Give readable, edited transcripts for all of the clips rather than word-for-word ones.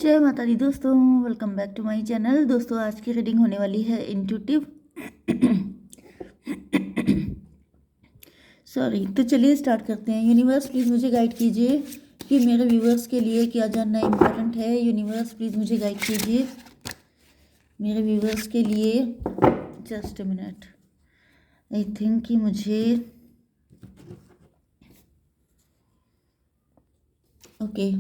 जय माता दी दोस्तों, welcome back to my channel. दोस्तों आज की रीडिंग होने वाली है इंट्यूटिव। सॉरी, तो चलिए स्टार्ट करते हैं। यूनिवर्स प्लीज़ मुझे गाइड कीजिए कि मेरे व्यूवर्स के लिए क्या जानना इम्पोर्टेंट है। यूनिवर्स प्लीज़ मुझे गाइड कीजिए मेरे व्यूवर्स के लिए। Just a minute, I think कि मुझे ओके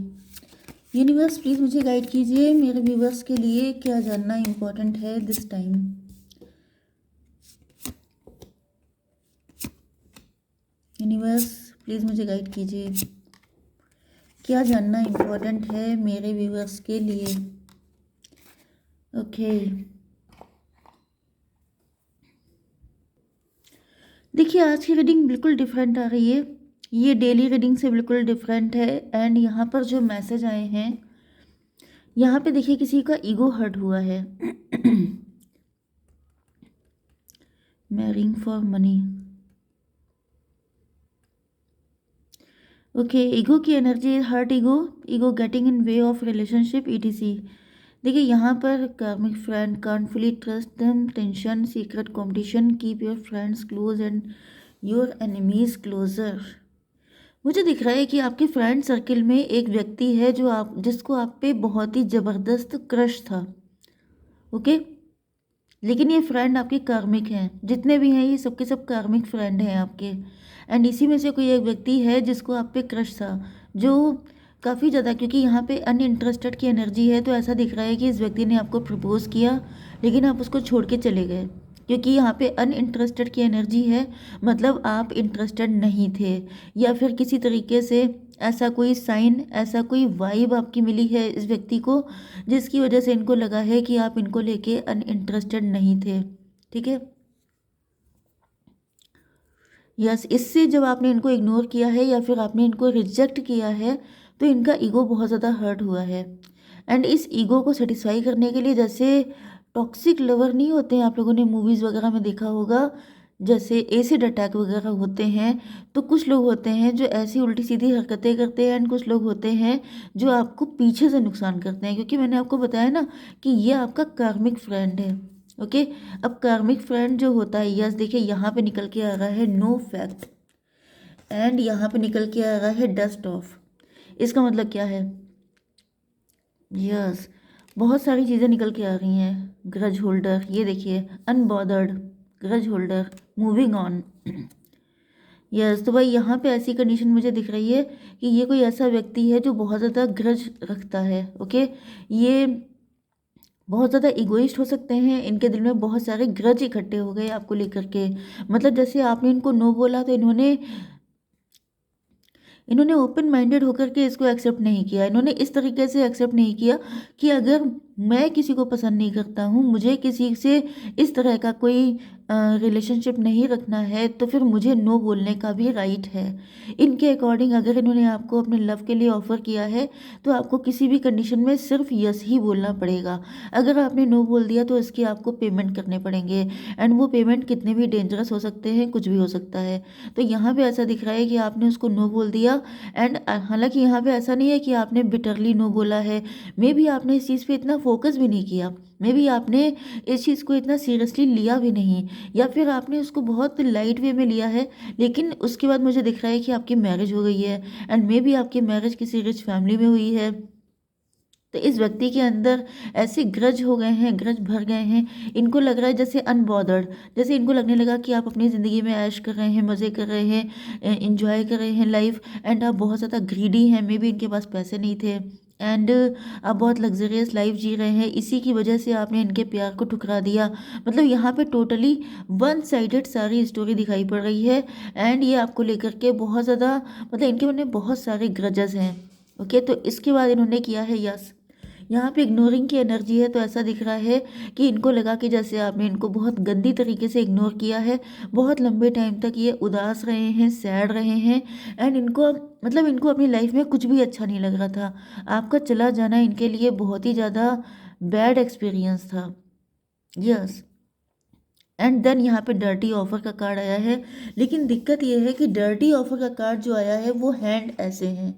यूनिवर्स प्लीज़ मुझे गाइड कीजिए मेरे व्यूवर्स के लिए क्या जानना इम्पोर्टेंट है दिस टाइम। यूनिवर्स प्लीज़ मुझे गाइड कीजिए क्या जानना इम्पोर्टेंट है मेरे व्यूवर्स के लिए। ओके देखिए, आज की रीडिंग बिल्कुल डिफरेंट आ रही है। ये डेली रीडिंग से बिल्कुल डिफरेंट है। एंड यहाँ पर जो मैसेज आए हैं, यहाँ पे देखिए किसी का ईगो हर्ट हुआ है। Marrying for money. Okay, ego की energy, hurt ego getting in way of relationship ETC. देखिए यहाँ पर karmic friend, can't fully trust them, tension, secret competition, keep your friends close and your enemies closer. मुझे दिख रहा है कि आपके फ्रेंड सर्किल में एक व्यक्ति है जिसको आप पे बहुत ही ज़बरदस्त क्रश था। ओके, लेकिन ये फ्रेंड आपके कार्मिक हैं। जितने भी हैं ये सबके सब कार्मिक फ्रेंड हैं आपके। एंड इसी में से कोई एक व्यक्ति है जिसको आप पे क्रश था, जो काफ़ी ज़्यादा, क्योंकि यहाँ पे अनइंटरेस्टेड की एनर्जी है, तो ऐसा दिख रहा है कि इस व्यक्ति ने आपको प्रपोज किया लेकिन आप उसको छोड़ के चले गए। क्योंकि यहाँ पे अनइंटरेस्टेड की एनर्जी है, मतलब आप इंटरेस्टेड नहीं थे, या फिर किसी तरीके से ऐसा कोई साइन, ऐसा कोई वाइब आपकी मिली है इस व्यक्ति को, जिसकी वजह से इनको लगा है कि आप इनको लेके अनइंटरेस्टेड नहीं थे। ठीक है, यस, इससे जब आपने इनको इग्नोर किया है या फिर आपने इनको रिजेक्ट किया है, तो इनका ईगो बहुत ज़्यादा हर्ट हुआ है। एंड इस ईगो को सेटिस्फाई करने के लिए, जैसे टॉक्सिक लवर नहीं होते हैं, आप लोगों ने मूवीज़ वगैरह में देखा होगा, जैसे एसिड अटैक वगैरह होते हैं, तो कुछ लोग होते हैं जो ऐसी उल्टी सीधी हरकतें करते हैं, एंड कुछ लोग होते हैं जो आपको पीछे से नुकसान करते हैं। क्योंकि मैंने आपको बताया ना कि ये आपका कार्मिक फ्रेंड है। ओके, अब कार्मिक फ्रेंड जो होता है, यस देखिए यहाँ पे निकल के आ रहा है नो फैक्ट, एंड यहाँ पे निकल के आ रहा है डस्ट ऑफ। इसका मतलब क्या है? यस, बहुत सारी चीज़ें निकल के आ रही हैं। ग्रज होल्डर, ये देखिए unbothered, grudge holder, moving on. Yes, तो भाई यहाँ पे ऐसी कंडीशन मुझे दिख रही है कि ये कोई ऐसा व्यक्ति है जो बहुत ज़्यादा ग्रज रखता है। ओके, ये बहुत ज़्यादा इगोइस्ट हो सकते हैं, इनके दिल में बहुत सारे ग्रज इकट्ठे हो गए आपको लेकर के। मतलब जैसे आपने इनको नो बोला तो इन्होंने ओपन माइंडेड होकर के इसको एक्सेप्ट नहीं किया। इन्होंने इस तरीके से एक्सेप्ट नहीं किया कि अगर मैं किसी को पसंद नहीं करता हूँ, मुझे किसी से इस तरह का कोई रिलेशनशिप नहीं रखना है, तो फिर मुझे नो बोलने का भी राइट है। इनके अकॉर्डिंग अगर इन्होंने आपको अपने लव के लिए ऑफ़र किया है, तो आपको किसी भी कंडीशन में सिर्फ यस ही बोलना पड़ेगा। अगर आपने नो बोल दिया तो इसके आपको पेमेंट करने पड़ेंगे, एंड वो पेमेंट कितने भी डेंजरस हो सकते हैं, कुछ भी हो सकता है। तो यहाँ पे ऐसा दिख रहा है कि आपने उसको नो बोल दिया। एंड हालांकि यहाँ पे ऐसा नहीं है कि आपने बिटरली नो बोला है, मे बी आपने इस चीज़ पे इतना फोकस भी नहीं किया, मे बी आपने इस चीज़ को इतना सीरियसली लिया भी नहीं, या फिर आपने उसको बहुत लाइट वे में लिया है। लेकिन उसके बाद मुझे दिख रहा है कि आपकी मैरिज हो गई है, एंड मे बी आपकी मैरिज किसी रिच फैमिली में हुई है। तो इस व्यक्ति के अंदर ऐसे ग्रज हो गए हैं, ग्रज भर गए हैं। इनको लग रहा है जैसे अनबॉदर्ड, जैसे इनको लगने लगा कि आप अपनी ज़िंदगी में ऐश कर रहे हैं, मज़े कर रहे हैं, इंजॉय कर रहे हैं लाइफ, एंड आप बहुत ज़्यादा ग्रीडी हैं। मे बी इनके पास पैसे नहीं थे, एंड आप बहुत लग्जरियस लाइफ जी रहे हैं। इसी की वजह से आपने इनके प्यार को ठुकरा दिया। मतलब यहाँ पे टोटली वन साइडेड सारी स्टोरी दिखाई पड़ रही है, एंड ये आपको लेकर के बहुत ज़्यादा, मतलब इनके मन में बहुत सारे ग्रजेस हैं। ओके, तो इसके बाद इन्होंने किया है यस। यहाँ पे इग्नोरिंग की एनर्जी है, तो ऐसा दिख रहा है कि इनको लगा कि जैसे आपने इनको बहुत गंदी तरीके से इग्नोर किया है। बहुत लंबे टाइम तक ये उदास रहे हैं, सैड रहे हैं, एंड इनको, मतलब इनको अपनी लाइफ में कुछ भी अच्छा नहीं लग रहा था। आपका चला जाना इनके लिए बहुत ही ज़्यादा बैड एक्सपीरियंस था। यस, एंड देन यहाँ पे डर्टी ऑफर का कार्ड आया है। लेकिन दिक्कत ये है कि डर्टी ऑफर का कार्ड जो आया है वो हैंड ऐसे हैं।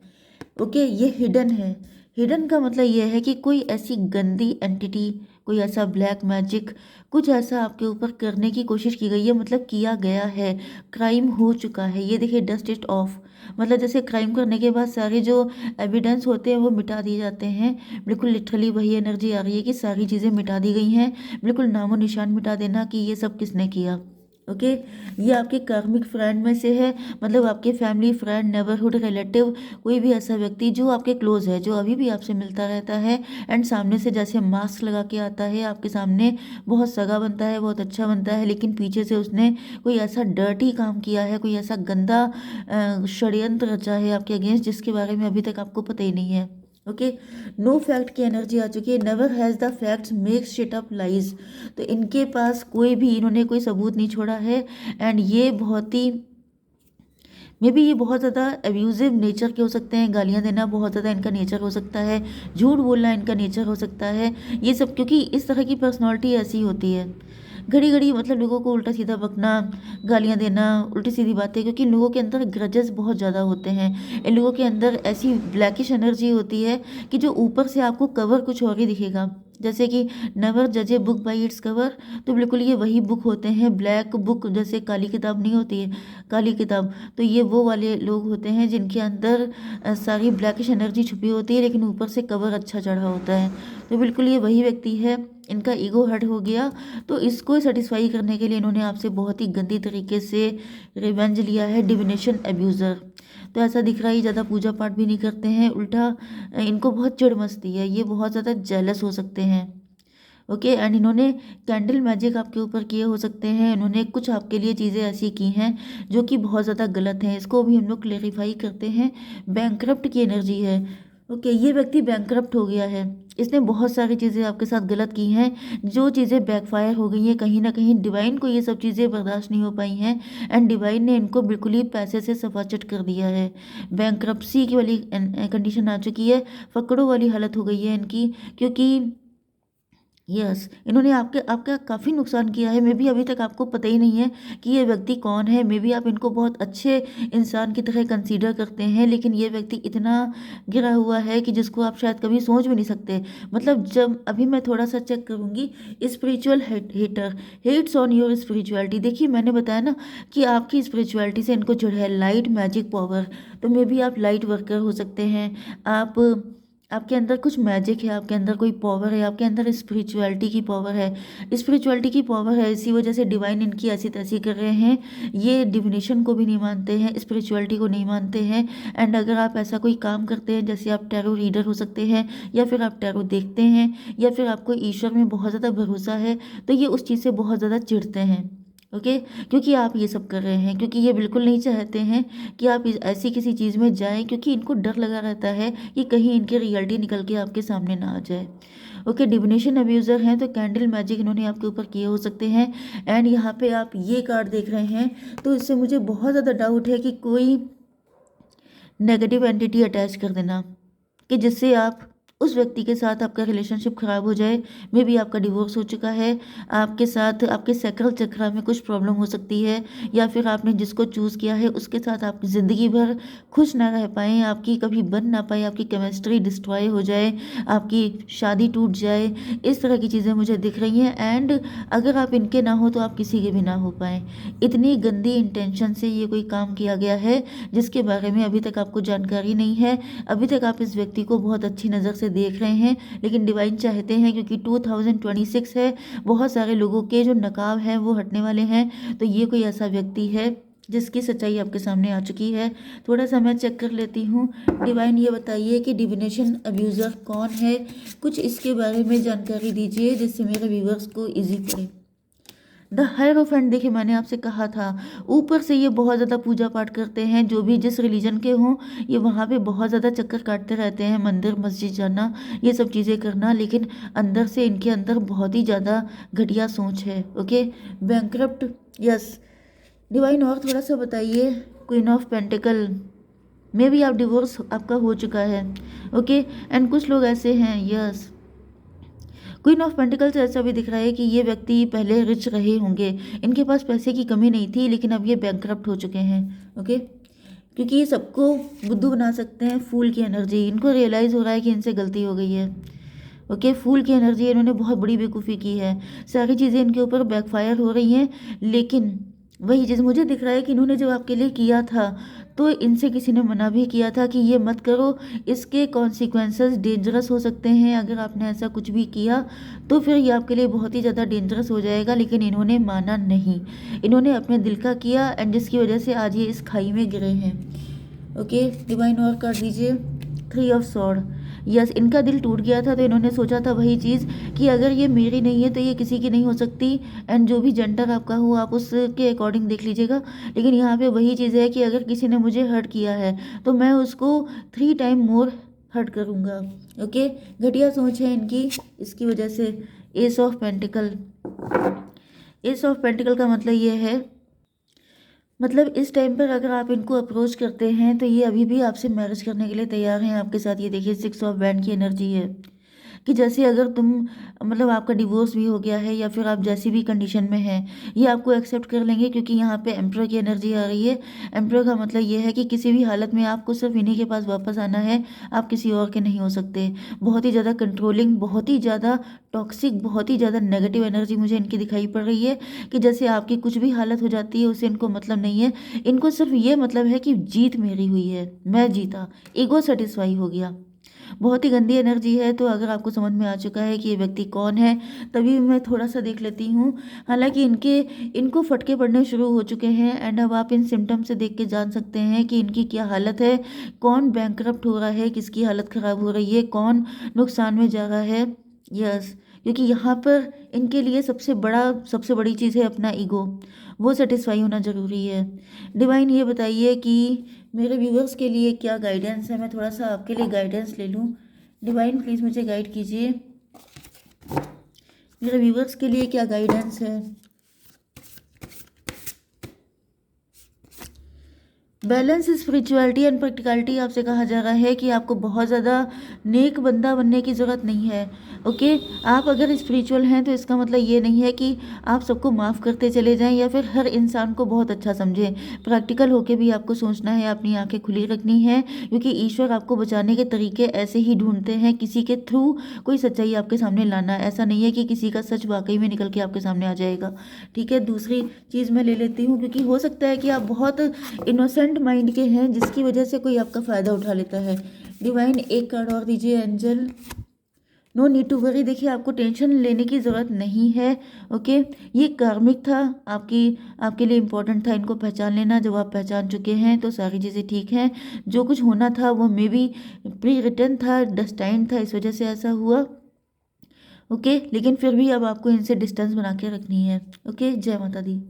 ओके, ये हिडन है। हिडन का मतलब यह है कि कोई ऐसी गंदी एंटिटी, कोई ऐसा ब्लैक मैजिक, कुछ ऐसा आपके ऊपर करने की कोशिश की गई है, मतलब किया गया है, क्राइम हो चुका है। ये देखिए डस्ट इट ऑफ, मतलब जैसे क्राइम करने के बाद सारे जो एविडेंस होते हैं वो मिटा दिए जाते हैं, बिल्कुल लिटरली वही एनर्जी आ रही है कि सारी चीज़ें मिटा दी गई हैं, बिल्कुल नामो निशान मिटा देना कि ये सब किसने किया। ओके, ये आपके कार्मिक फ्रेंड में से है, मतलब आपके फैमिली फ्रेंड, नेबरहुड रिलेटिव, कोई भी ऐसा व्यक्ति जो आपके क्लोज है, जो अभी भी आपसे मिलता रहता है एंड सामने से जैसे मास्क लगा के आता है आपके सामने, बहुत सगा बनता है, बहुत अच्छा बनता है, लेकिन पीछे से उसने कोई ऐसा डर्टी काम किया है, कोई ऐसा गंदा षड्यंत्र रचा है आपके अगेंस्ट, जिसके बारे में अभी तक आपको पता ही नहीं है। ओके, नो फैक्ट की एनर्जी आ चुकी है, never has the facts makes shit up lies. तो इनके पास कोई भी, इन्होंने कोई सबूत नहीं छोड़ा है एंड ये बहुत ही, मे बी ये बहुत ज़्यादा एब्यूजिव नेचर के हो सकते हैं, गालियाँ देना बहुत ज़्यादा इनका नेचर हो सकता है, झूठ बोलना इनका नेचर हो सकता है, ये सब क्योंकि इस तरह की पर्सनालिटी ऐसी होती है। घड़ी घड़ी मतलब लोगों को उल्टा सीधा बकना, गालियाँ देना, उल्टी सीधी बातें, क्योंकि इन लोगों के अंदर ग्रजेस बहुत ज़्यादा होते हैं, इन लोगों के अंदर ऐसी ब्लैकिश एनर्जी होती है कि जो ऊपर से आपको कवर कुछ और ही दिखेगा, जैसे कि नेवर जज a book by its cover, तो बिल्कुल ये वही बुक होते हैं, ब्लैक बुक, जैसे काली किताब नहीं होती है, काली किताब, तो ये वो वाले लोग होते हैं जिनके अंदर सारी ब्लैकिश एनर्जी छुपी होती है, लेकिन ऊपर से कवर अच्छा चढ़ा होता है। तो बिल्कुल ये वही व्यक्ति है, इनका ईगो हर्ट हो गया, तो इसको सेटिस्फाई करने के लिए इन्होंने आपसे बहुत ही गंदी तरीके से रिवेंज लिया है, डिविनेशन एब्यूज़र। तो ऐसा दिख रहा है, ज़्यादा पूजा पाठ भी नहीं करते हैं, उल्टा इनको बहुत चिढ़ मचती है, ये बहुत ज़्यादा जेलस हो सकते हैं। ओके, एंड इन्होंने कैंडल मैजिक आपके ऊपर किए हो सकते हैं, इन्होंने कुछ आपके लिए चीज़ें ऐसी की हैं जो कि बहुत ज़्यादा गलत हैं, इसको भी हम लोग क्लेरिफाई करते हैं। बैंकरप्ट की एनर्जी है। ओके, ये व्यक्ति बैंकरप्ट हो गया है, इसने बहुत सारी चीज़ें आपके साथ गलत की हैं, जो चीज़ें बैकफायर हो गई हैं, कहीं ना कहीं डिवाइन को ये सब चीज़ें बर्दाश्त नहीं हो पाई हैं एंड डिवाइन ने इनको बिल्कुल ही पैसे से सफाचट कर दिया है। बैंकरप्सी की वाली कंडीशन आ चुकी है, फकड़ों वाली हालत हो गई है इनकी, क्योंकि यस, इन्होंने आपके आपका काफ़ी नुकसान किया है, मे बी अभी तक आपको पता ही नहीं है कि ये व्यक्ति कौन है, मे बी आप इनको बहुत अच्छे इंसान की तरह कंसीडर करते हैं, लेकिन ये व्यक्ति इतना गिरा हुआ है कि जिसको आप शायद कभी सोच भी नहीं सकते। मतलब जब अभी मैं थोड़ा सा चेक करूँगी, spiritual hater, hates on your spirituality, देखिए मैंने बताया ना कि आपकी स्पिरिचुअलिटी से इनको जुड़ा है लाइट मैजिक पावर, तो मे बी आप लाइट वर्कर हो सकते हैं, आप, आपके अंदर कुछ मैजिक है, आपके अंदर कोई पावर है, आपके अंदर स्पिरिचुअलिटी की पावर है, स्पिरिचुअलिटी की पावर है, इसी वजह से डिवाइन इनकी ऐसी तैसी कर रहे हैं। ये डिविनेशन को भी नहीं मानते हैं, स्पिरिचुअलिटी को नहीं मानते हैं एंड अगर आप ऐसा कोई काम करते हैं, जैसे आप टैरो रीडर हो सकते हैं, या फिर आप टैरो देखते हैं, या फिर आपको ईश्वर में बहुत ज़्यादा भरोसा है, तो ये उस चीज़ से बहुत ज़्यादा चिढ़ते हैं। ओके, क्योंकि आप ये सब कर रहे हैं, क्योंकि ये बिल्कुल नहीं चाहते हैं कि आप ऐसी किसी चीज़ में जाएं, क्योंकि इनको डर लगा रहता है कि कहीं इनकी रियलिटी निकल के आपके सामने ना आ जाए। ओके, डिविनेशन अब्यूज़र हैं, तो कैंडल मैजिक इन्होंने आपके ऊपर किए हो सकते हैं एंड यहाँ पे आप ये कार्ड देख रहे हैं, तो इससे मुझे बहुत ज़्यादा डाउट है कि कोई नेगेटिव एंटिटी अटैच कर देना, कि जिससे आप उस व्यक्ति के साथ आपका रिलेशनशिप ख़राब हो जाए, मे बी आपका डिवोर्स हो चुका है, आपके साथ आपके सैक्रल चक्रा में कुछ प्रॉब्लम हो सकती है, या फिर आपने जिसको चूज़ किया है उसके साथ आप ज़िंदगी भर खुश ना रह पाएँ, आपकी कभी बन ना पाए, आपकी केमिस्ट्री डिस्ट्रॉय हो जाए, आपकी शादी टूट जाए, इस तरह की चीज़ें मुझे दिख रही हैं एंड अगर आप इनके ना हो तो आप किसी के भी ना हो पाएँ। इतनी गंदी इंटेंशन से ये कोई काम किया गया है जिसके बारे में अभी तक आपको जानकारी नहीं है, अभी तक आप इस व्यक्ति को बहुत अच्छी नज़र से देख रहे हैं, लेकिन डिवाइन चाहते हैं क्योंकि 2026 है, बहुत सारे लोगों के जो नकाब हैं वो हटने वाले हैं, तो ये कोई ऐसा व्यक्ति है जिसकी सच्चाई आपके सामने आ चुकी है। थोड़ा सा मैं चेक कर लेती हूँ। डिवाइन ये बताइए कि डिविनेशन अब्यूज़र कौन है, कुछ इसके बारे में जानकारी दीजिए जिससे मेरे व्यूवर्स को ईजी पड़े। द हायरोफेंट, देखिए मैंने आपसे कहा था, ऊपर से ये बहुत ज़्यादा पूजा पाठ करते हैं, जो भी जिस रिलीजन के हों ये वहाँ पे बहुत ज़्यादा चक्कर काटते रहते हैं, मंदिर मस्जिद जाना, ये सब चीज़ें करना, लेकिन अंदर से इनके अंदर बहुत ही ज़्यादा घटिया सोच है। Okay, bankrupt, yes. डिवाइन और थोड़ा सा बताइए। Queen of pentacle, may be आप डिवोर्स आपका हो चुका है। ओके, एंड कुछ लोग ऐसे हैं, यस। क्वीन ऑफ पेंटिकल से ऐसा भी दिख रहा है कि ये व्यक्ति पहले रिच रहे होंगे, इनके पास पैसे की कमी नहीं थी, लेकिन अब ये बैंकरप्ट हो चुके हैं। ओके, क्योंकि ये सबको बुद्धू बना सकते हैं। फूल की एनर्जी, इनको रियलाइज़ हो रहा है कि इनसे गलती हो गई है। ओके, फूल की एनर्जी, इन्होंने बहुत बड़ी बेवकूफ़ी की है, सारी चीज़ें इनके ऊपर बैकफायर हो रही हैं। लेकिन वही चीज़ मुझे दिख रहा है कि इन्होंने जब आपके लिए किया था तो इनसे किसी ने मना भी किया था कि ये मत करो, इसके कॉन्सिक्वेंसेस डेंजरस हो सकते हैं। अगर आपने ऐसा कुछ भी किया तो फिर ये आपके लिए बहुत ही ज़्यादा डेंजरस हो जाएगा। लेकिन इन्होंने माना नहीं, इन्होंने अपने दिल का किया एंड जिसकी वजह से आज ये इस खाई में गिरे हैं। ओके, डिवाइन और कर दीजिए 3 ऑफ सॉर्ड। यस, इनका दिल टूट गया था तो इन्होंने सोचा था वही चीज़ कि अगर ये मेरी नहीं है तो ये किसी की नहीं हो सकती। एंड जो भी जेंडर आपका हो आप उसके अकॉर्डिंग देख लीजिएगा। लेकिन यहाँ पे वही चीज़ है कि अगर किसी ने मुझे हर्ट किया है तो मैं उसको 3 टाइम मोर हर्ट करूँगा। ओके, घटिया सोच है इनकी, इसकी वजह से S of pentacle. S of pentacle का मतलब ये है, मतलब इस टाइम पर अगर आप इनको अप्रोच करते हैं तो ये अभी भी आपसे मैरिज करने के लिए तैयार हैं आपके साथ। ये देखिए 6 ऑफ बैंड की एनर्जी है कि जैसे अगर तुम, मतलब आपका डिवोर्स भी हो गया है या फिर आप जैसी भी कंडीशन में हैं ये आपको एक्सेप्ट कर लेंगे। क्योंकि यहाँ पे एम्परर की एनर्जी आ रही है। एम्परर का मतलब ये है कि किसी भी हालत में आपको सिर्फ इन्हीं के पास वापस आना है, आप किसी और के नहीं हो सकते। बहुत ही ज़्यादा कंट्रोलिंग, बहुत ही ज़्यादा टॉक्सिक, बहुत ही ज़्यादा नेगेटिव एनर्जी मुझे इनकी दिखाई पड़ रही है कि जैसे आपकी कुछ भी हालत हो जाती है उससे इनको मतलब नहीं है। इनको सिर्फ ये मतलब है कि जीत मेरी हुई है, मैं जीता, ईगो सेटिस्फाई हो गया। बहुत ही गंदी एनर्जी है। तो अगर आपको समझ में आ चुका है कि ये व्यक्ति कौन है, तभी मैं थोड़ा सा देख लेती हूँ। हालांकि इनको फटके पड़ने शुरू हो चुके हैं एंड अब आप इन सिम्टम्स से देख के जान सकते हैं कि इनकी क्या हालत है, कौन बैंकरप्ट हो रहा है, किसकी हालत ख़राब हो रही है, कौन नुकसान में जा रहा है। यस, क्योंकि यहाँ पर इनके लिए सबसे बड़ी चीज़ है अपना ईगो, वो सेटिस्फाई होना ज़रूरी है। डिवाइन ये बताइए कि मेरे व्यूवर्स के लिए क्या गाइडेंस है, मैं थोड़ा सा आपके लिए गाइडेंस ले लूँ। डिवाइन प्लीज़ मुझे गाइड कीजिए, मेरे व्यूवर्स के लिए क्या गाइडेंस है। बैलेंस, स्पिरिचुअलिटी एंड प्रैक्टिकलिटी आपसे कहा जा रहा है कि आपको बहुत ज़्यादा नेक बंदा बनने की ज़रूरत नहीं है। ओके, आप अगर स्पिरिचुअल हैं तो इसका मतलब ये नहीं है कि आप सबको माफ़ करते चले जाएं या फिर हर इंसान को बहुत अच्छा समझें। प्रैक्टिकल होके भी आपको सोचना है, अपनी आंखें खुली रखनी है, क्योंकि ईश्वर आपको बचाने के तरीके ऐसे ही ढूंढते हैं, किसी के थ्रू कोई सच्चाई आपके सामने लाना। ऐसा नहीं है कि किसी का सच वाकई में निकल के आपके सामने आ जाएगा। ठीक है, दूसरी चीज़ मैं ले लेती हूँ, क्योंकि हो सकता है कि आप बहुत इनोसेंट माइंड के हैं जिसकी वजह से कोई आपका फ़ायदा उठा लेता है। डिवाइन एक कार्ड और दीजिए, angel. No need to worry, देखिए आपको टेंशन लेने की ज़रूरत नहीं है। ओके, ये कार्मिक था, आपके लिए इम्पोर्टेंट था इनको पहचान लेना। जब आप पहचान चुके हैं तो सारी चीज़ें ठीक हैं। जो कुछ होना था वो मे बी प्री रिटन था, डेस्टाइन था, इस वजह से ऐसा हुआ। ओके, लेकिन फिर भी अब आपको इनसे डिस्टेंस बना के रखनी है। ओके, जय माता दी।